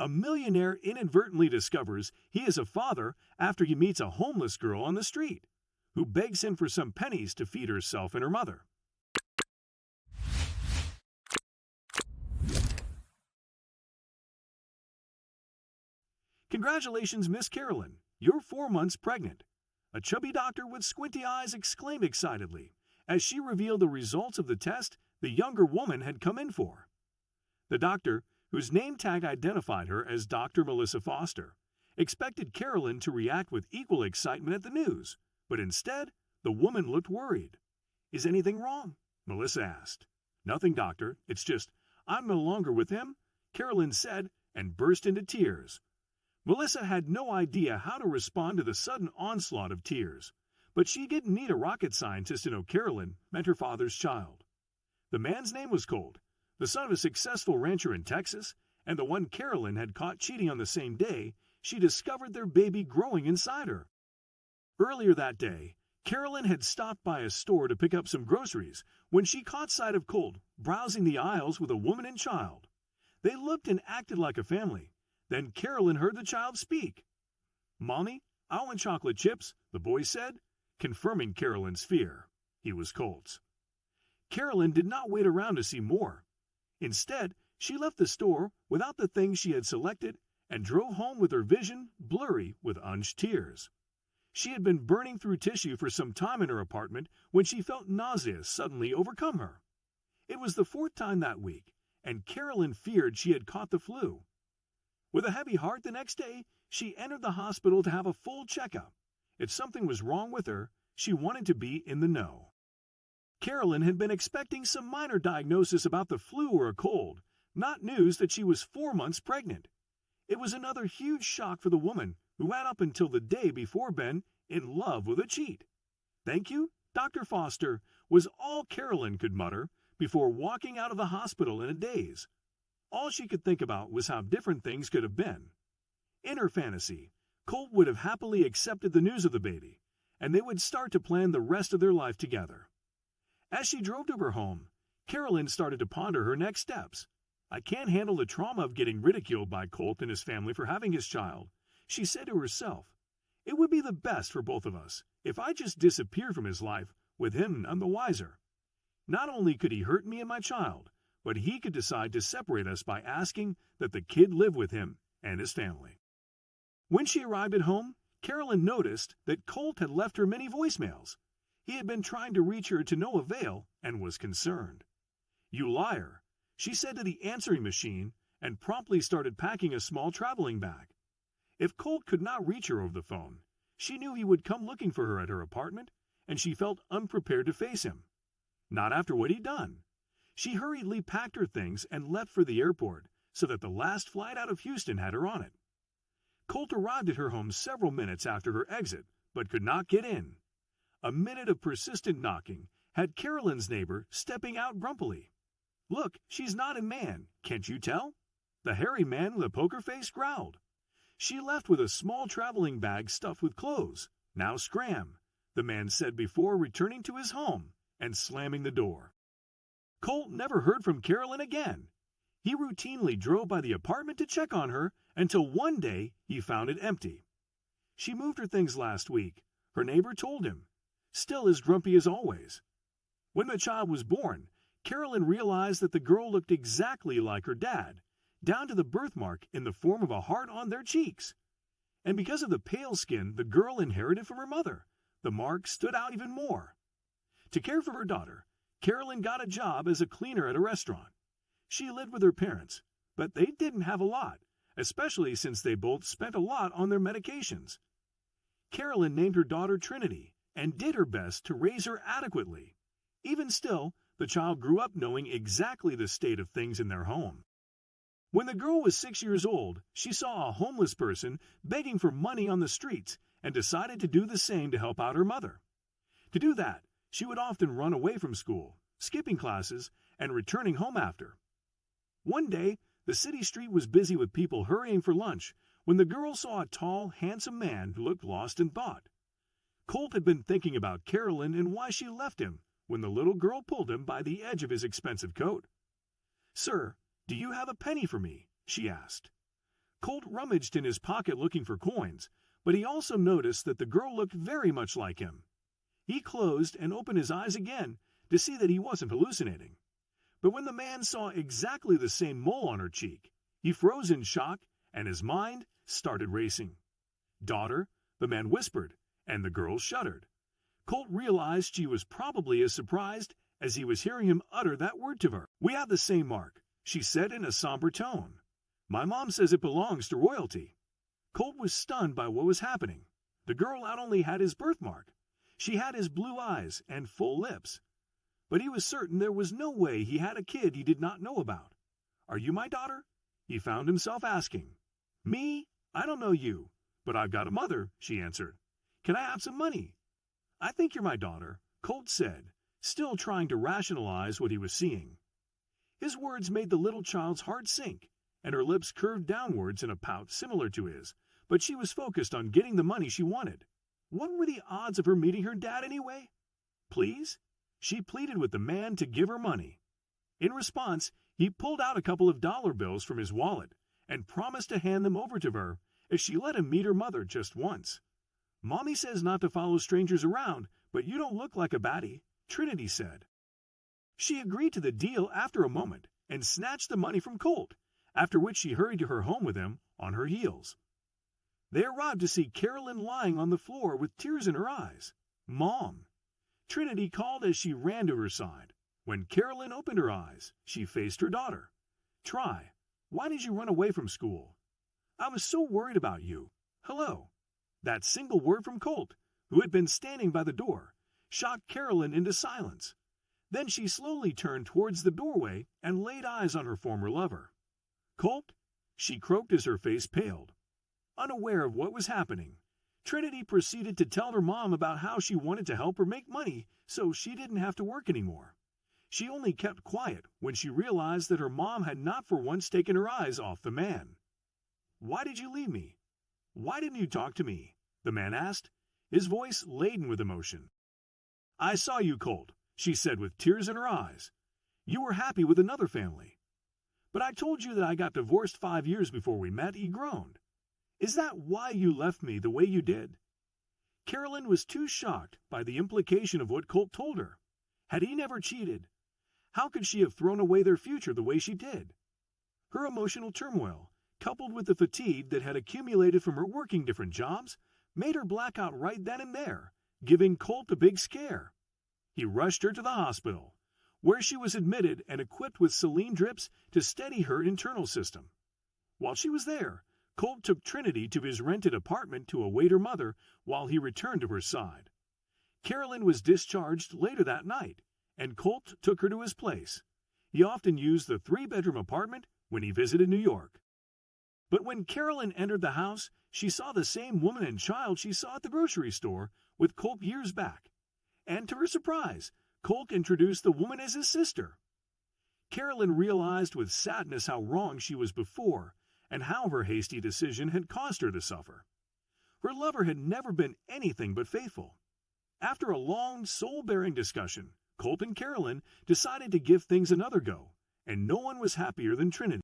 A millionaire inadvertently discovers he is a father after he meets a homeless girl on the street, who begs him for some pennies to feed herself and her mother. Congratulations, Miss Carolyn. You're 4 months pregnant. A chubby doctor with squinty eyes exclaimed excitedly as she revealed the results of the test the younger woman had come in for. The doctor, whose name tag identified her as Dr. Melissa Foster, expected Carolyn to react with equal excitement at the news, but instead, the woman looked worried. "Is anything wrong?" Melissa asked. "Nothing, doctor. It's just, I'm no longer with him," Carolyn said, and burst into tears. Melissa had no idea how to respond to the sudden onslaught of tears, but she didn't need a rocket scientist to know Carolyn meant her father's child. The man's name was Colt, the son of a successful rancher in Texas, and the one Carolyn had caught cheating on the same day she discovered their baby growing inside her. Earlier that day, Carolyn had stopped by a store to pick up some groceries when she caught sight of Colt browsing the aisles with a woman and child. They looked and acted like a family. Then Carolyn heard the child speak. "Mommy, I want chocolate chips," the boy said, confirming Carolyn's fear. He was Colt's. Carolyn did not wait around to see more. Instead, she left the store without the things she had selected and drove home with her vision blurry with unshed tears. She had been burning through tissue for some time in her apartment when she felt nausea suddenly overcome her. It was the 4th time that week, and Carolyn feared she had caught the flu. With a heavy heart the next day, she entered the hospital to have a full checkup. If something was wrong with her, she wanted to be in the know. Carolyn had been expecting some minor diagnosis about the flu or a cold, not news that she was 4 months pregnant. It was another huge shock for the woman who had up until the day before been in love with a cheat. "Thank you, Dr. Foster," was all Carolyn could mutter before walking out of the hospital in a daze. All she could think about was how different things could have been. In her fantasy, Colt would have happily accepted the news of the baby, and they would start to plan the rest of their life together. As she drove to her home, Carolyn started to ponder her next steps. "I can't handle the trauma of getting ridiculed by Colt and his family for having his child," she said to herself. "It would be the best for both of us if I just disappeared from his life, with him none the wiser. Not only could he hurt me and my child, but he could decide to separate us by asking that the kid live with him and his family." When she arrived at home, Carolyn noticed that Colt had left her many voicemails. He had been trying to reach her to no avail and was concerned. "You liar," she said to the answering machine, and promptly started packing a small traveling bag. If Colt could not reach her over the phone, she knew he would come looking for her at her apartment, and she felt unprepared to face him. Not after what he'd done. She hurriedly packed her things and left for the airport so that the last flight out of Houston had her on it. Colt arrived at her home several minutes after her exit, but could not get in. A minute of persistent knocking had Carolyn's neighbor stepping out grumpily. "Look, she's not a man, can't you tell?" The hairy man with a poker face growled. "She left with a small traveling bag stuffed with clothes. Now scram," the man said before returning to his home and slamming the door. Colt never heard from Carolyn again. He routinely drove by the apartment to check on her until one day he found it empty. "She moved her things last week," her neighbor told him, still as grumpy as always. When the child was born, Carolyn realized that the girl looked exactly like her dad, down to the birthmark in the form of a heart on their cheeks. And because of the pale skin the girl inherited from her mother, the mark stood out even more. To care for her daughter, Carolyn got a job as a cleaner at a restaurant. She lived with her parents, but they didn't have a lot, especially since they both spent a lot on their medications. Carolyn named her daughter Trinity and did her best to raise her adequately. Even still, the child grew up knowing exactly the state of things in their home. When the girl was 6 years old, she saw a homeless person begging for money on the streets and decided to do the same to help out her mother. To do that, she would often run away from school, skipping classes, and returning home after. One day, the city street was busy with people hurrying for lunch when the girl saw a tall, handsome man who looked lost in thought. Colt had been thinking about Carolyn and why she left him when the little girl pulled him by the edge of his expensive coat. "Sir, do you have a penny for me?" she asked. Colt rummaged in his pocket looking for coins, but he also noticed that the girl looked very much like him. He closed and opened his eyes again to see that he wasn't hallucinating. But when the man saw exactly the same mole on her cheek, he froze in shock and his mind started racing. "Daughter," the man whispered, and the girl shuddered. Colt realized she was probably as surprised as he was hearing him utter that word to her. "We have the same mark," she said in a somber tone. "My mom says it belongs to royalty." Colt was stunned by what was happening. The girl not only had his birthmark, she had his blue eyes and full lips. But he was certain there was no way he had a kid he did not know about. "Are you my daughter?" he found himself asking. "Me? I don't know you, but I've got a mother," she answered. "Can I have some money?" "I think you're my daughter," Colt said, still trying to rationalize what he was seeing. His words made the little child's heart sink, and her lips curved downwards in a pout similar to his, but she was focused on getting the money she wanted. What were the odds of her meeting her dad anyway? "Please?" She pleaded with the man to give her money. In response, he pulled out a couple of dollar bills from his wallet and promised to hand them over to her if she let him meet her mother just once. "Mommy says not to follow strangers around, but you don't look like a baddie," Trinity said. She agreed to the deal after a moment and snatched the money from Colt, after which she hurried to her home with him on her heels. They arrived to see Carolyn lying on the floor with tears in her eyes. "Mom!" Trinity called as she ran to her side. When Carolyn opened her eyes, she faced her daughter. "Try. Why did you run away from school?" "I was so worried about you. Hello." That single word from Colt, who had been standing by the door, shocked Carolyn into silence. Then she slowly turned towards the doorway and laid eyes on her former lover. "Colt?" she croaked as her face paled. Unaware of what was happening, Trinity proceeded to tell her mom about how she wanted to help her make money so she didn't have to work anymore. She only kept quiet when she realized that her mom had not for once taken her eyes off the man. "Why did you leave me? Why didn't you talk to me?" the man asked, his voice laden with emotion. "I saw you, Colt," she said with tears in her eyes. "You were happy with another family." "But I told you that I got divorced 5 years before we met," he groaned. "Is that why you left me the way you did?" Carolyn was too shocked by the implication of what Colt told her. Had he never cheated? How could she have thrown away their future the way she did? Her emotional turmoil, coupled with the fatigue that had accumulated from her working different jobs, made her black out right then and there, giving Colt a big scare. He rushed her to the hospital, where she was admitted and equipped with saline drips to steady her internal system. While she was there, Colt took Trinity to his rented apartment to await her mother while he returned to her side. Carolyn was discharged later that night, and Colt took her to his place. He often used the 3-bedroom apartment when he visited New York. But when Carolyn entered the house, she saw the same woman and child she saw at the grocery store with Colt years back. And to her surprise, Colt introduced the woman as his sister. Carolyn realized with sadness how wrong she was before, and how her hasty decision had caused her to suffer. Her lover had never been anything but faithful. After a long, soul-bearing discussion, Colt and Carolyn decided to give things another go, and no one was happier than Trinity.